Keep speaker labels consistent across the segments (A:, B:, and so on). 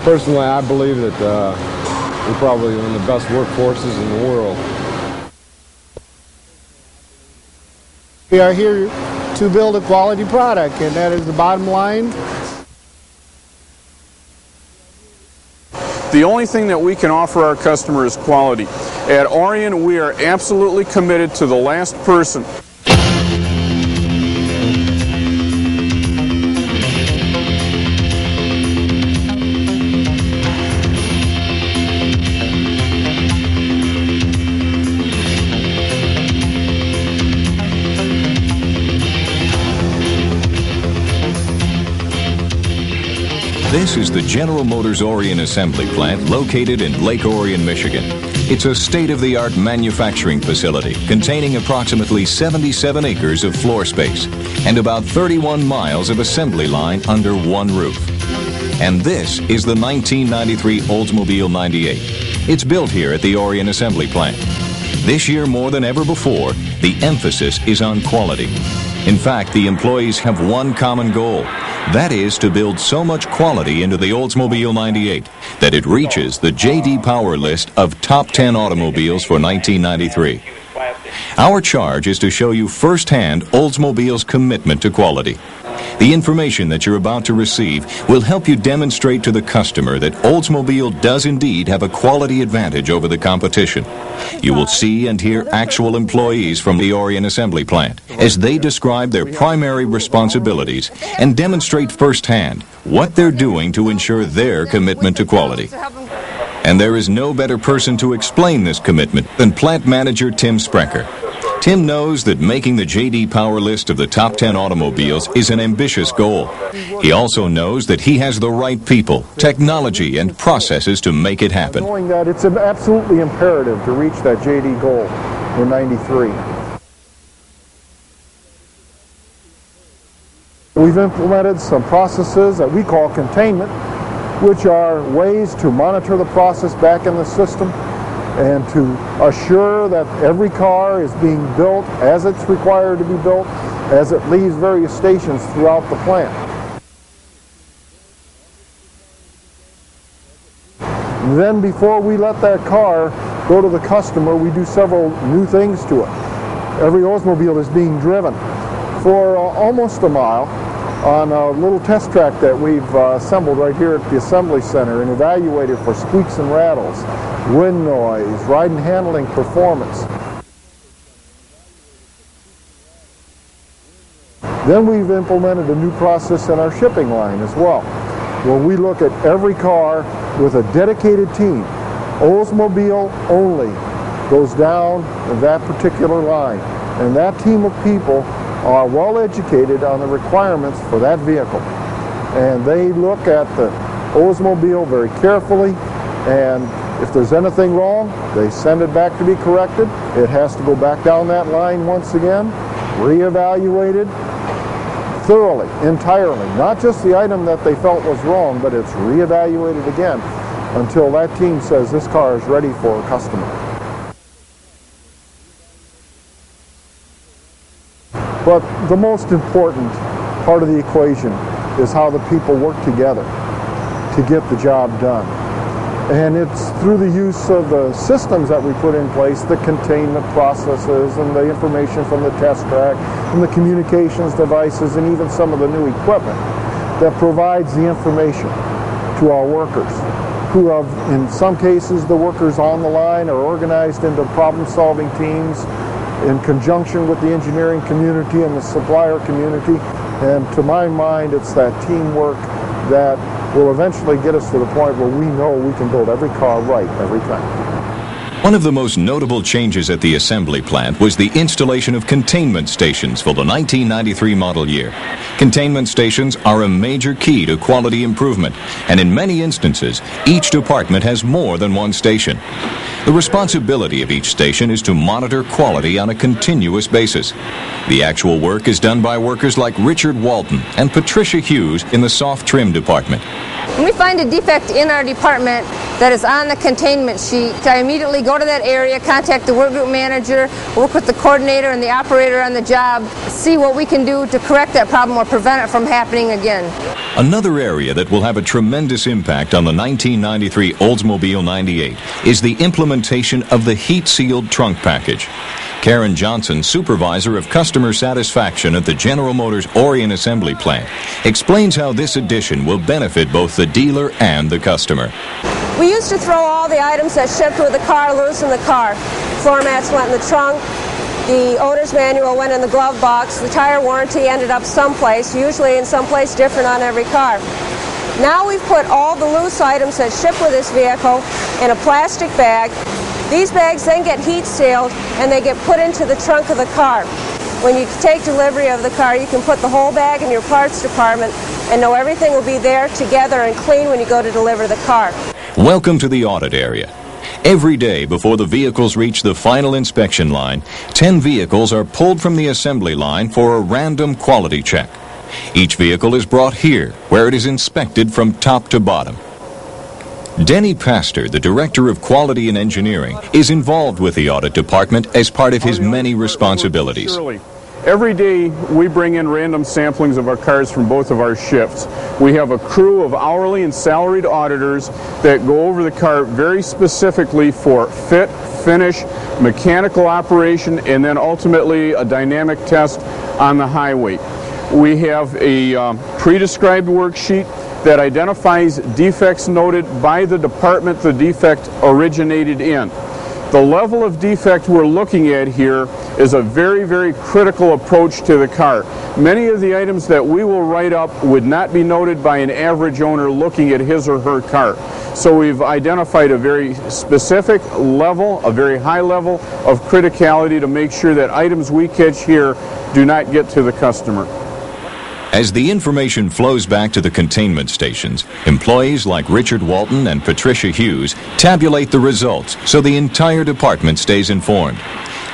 A: Personally, I believe that we're probably one of the best workforces in the world.
B: We are here to build a quality product, and that is the bottom line.
C: The only thing that we can offer our customer is quality. At Orion, we are absolutely committed to the last person.
D: This is the General Motors Orion Assembly Plant located in Lake Orion, Michigan. It's a state-of-the-art manufacturing facility containing approximately 77 acres of floor space and about 31 miles of assembly line under one roof. And this is the 1993 Oldsmobile 98. It's built here at the Orion Assembly Plant. This year, more than ever before, the emphasis is on quality. In fact, the employees have one common goal. That is to build so much quality into the Oldsmobile 98 that it reaches the J.D. Power list of top 10 automobiles for 1993. Our charge is to show you firsthand Oldsmobile's commitment to quality. The information that you're about to receive will help you demonstrate to the customer that Oldsmobile does indeed have a quality advantage over the competition. You will see and hear actual employees from the Orion Assembly Plant as they describe their primary responsibilities and demonstrate firsthand what they're doing to ensure their commitment to quality. And there is no better person to explain this commitment than plant manager Tim Sprecher. Tim knows that making the J.D. Power list of the top 10 automobiles is an ambitious goal. He also knows that he has the right people, technology, and processes to make it happen.
E: Knowing that it's absolutely imperative to reach that J.D. goal in 93. We've implemented some processes that we call containment, which are ways to monitor the process back in the system and to assure that every car is being built as it's required to be built as it leaves various stations throughout the plant. Then before we let that car go to the customer, we do several new things to it. Every Oldsmobile is being driven for almost a mile on a little test track that we've assembled right here at the Assembly Center and evaluated for squeaks and rattles, wind noise, ride and handling performance. Then we've implemented a new process in our shipping line as well, where we look at every car with a dedicated team. Oldsmobile only goes down that particular line, and that team of people are well educated on the requirements for that vehicle. And they look at the Oldsmobile very carefully, and if there's anything wrong, they send it back to be corrected. It has to go back down that line once again, reevaluated thoroughly, entirely. Not just the item that they felt was wrong, but it's reevaluated again until that team says this car is ready for a customer. But the most important part of the equation is how the people work together to get the job done. And it's through the use of the systems that we put in place, the containment processes and the information from the test track and the communications devices and even some of the new equipment that provides the information to our workers, who have, in some cases, the workers on the line are organized into problem-solving teams in conjunction with the engineering community and the supplier community. And to my mind, it's that teamwork that will eventually get us to the point where we know we can build every car right every time.
D: One of the most notable changes at the assembly plant was the installation of containment stations for the 1993 model year. Containment stations are a major key to quality improvement, and in many instances, each department has more than one station. The responsibility of each station is to monitor quality on a continuous basis. The actual work is done by workers like Richard Walton and Patricia Hughes in the soft trim department.
F: When we find a defect in our department that is on the containment sheet, I immediately go to that area, contact the work group manager, work with the coordinator and the operator on the job, see what we can do to correct that problem or prevent it from happening again.
D: Another area that will have a tremendous impact on the 1993 Oldsmobile 98 is the implementation of the heat-sealed trunk package. Karen Johnson, supervisor of customer satisfaction at the General Motors Orion Assembly Plant, explains how this addition will benefit both the dealer and the customer.
G: We used to throw all the items that shipped with the car loose in the car. Floor mats went in the trunk, the owner's manual went in the glove box, the tire warranty ended up someplace, usually in someplace different on every car. Now we've put all the loose items that ship with this vehicle in a plastic bag. These bags then get heat sealed and they get put into the trunk of the car. When you take delivery of the car, you can put the whole bag in your parts department and know everything will be there together and clean when you go to deliver the car.
D: Welcome to the audit area. Every day before the vehicles reach the final inspection line, 10 vehicles are pulled from the assembly line for a random quality check. Each vehicle is brought here, where it is inspected from top to bottom. Denny Pastor, the Director of Quality and Engineering, is involved with the audit department as part of his many responsibilities.
C: Every day we bring in random samplings of our cars from both of our shifts. We have a crew of hourly and salaried auditors that go over the car very specifically for fit, finish, mechanical operation, and then ultimately a dynamic test on the highway. We have a pre-described worksheet that identifies defects noted by the department the defect originated in. The level of defect we're looking at here is a very, very critical approach to the car. Many of the items that we will write up would not be noted by an average owner looking at his or her car. So we've identified a very specific level, a very high level of criticality to make sure that items we catch here do not get to the customer.
D: As the information flows back to the containment stations, employees like Richard Walton and Patricia Hughes tabulate the results so the entire department stays informed.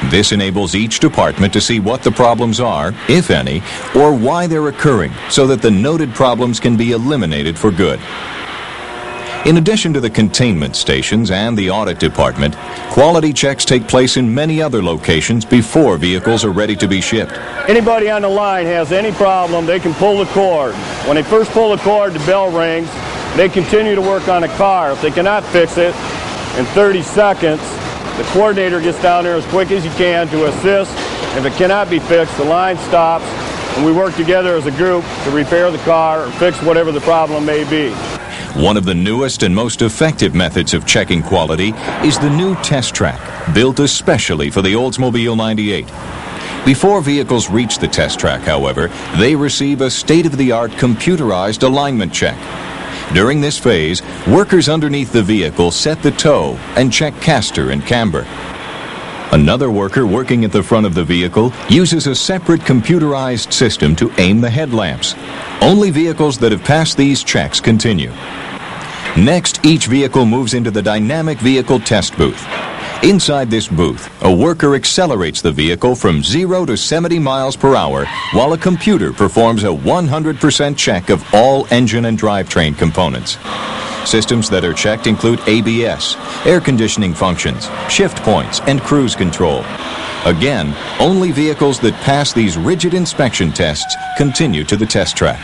D: This enables each department to see what the problems are, if any, or why they're occurring, so that the noted problems can be eliminated for good. In addition to the containment stations and the audit department, quality checks take place in many other locations before vehicles are ready to be shipped.
H: Anybody on the line has any problem, they can pull the cord. When they first pull the cord, the bell rings. They continue to work on the car. If they cannot fix it in 30 seconds, the coordinator gets down there as quick as he can to assist. If it cannot be fixed, the line stops, and we work together as a group to repair the car or fix whatever the problem may be.
D: One of the newest and most effective methods of checking quality is the new test track, built especially for the Oldsmobile 98. Before vehicles reach the test track, however, they receive a state-of-the-art computerized alignment check. During this phase, workers underneath the vehicle set the toe and check caster and camber. Another worker working at the front of the vehicle uses a separate computerized system to aim the headlamps. Only vehicles that have passed these checks continue. Next, each vehicle moves into the dynamic vehicle test booth. Inside this booth, a worker accelerates the vehicle from 0 to 70 miles per hour while a computer performs a 100% check of all engine and drivetrain components. Systems that are checked include ABS, air conditioning functions, shift points, and cruise control. Again, only vehicles that pass these rigid inspection tests continue to the test track.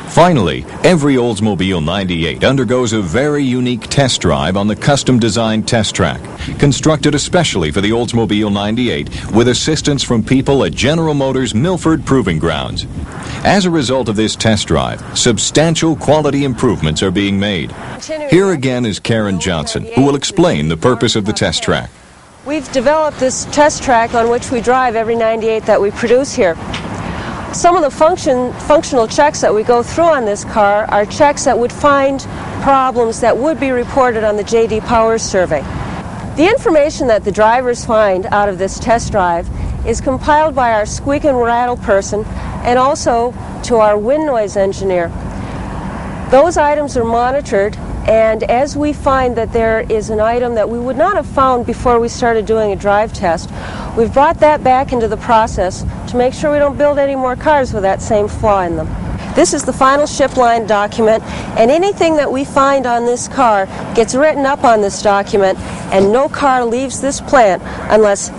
D: Finally, every Oldsmobile 98 undergoes a very unique test drive on the custom-designed test track, constructed especially for the Oldsmobile 98 with assistance from people at General Motors Milford Proving Grounds. As a result of this test drive, substantial quality improvements are being made. Here again is Karen Johnson, who will explain the purpose of the test track.
G: We've developed this test track on which we drive every 98 that we produce here. Some of the functional checks that we go through on this car are checks that would find problems that would be reported on the J.D. Powers survey. The information that the drivers find out of this test drive is compiled by our squeak and rattle person and also to our wind noise engineer. Those items are monitored, and as we find that there is an item that we would not have found before we started doing a drive test, we've brought that back into the process to make sure we don't build any more cars with that same flaw in them. This is the final ship line document, and anything that we find on this car gets written up on this document, and no car leaves this plant unless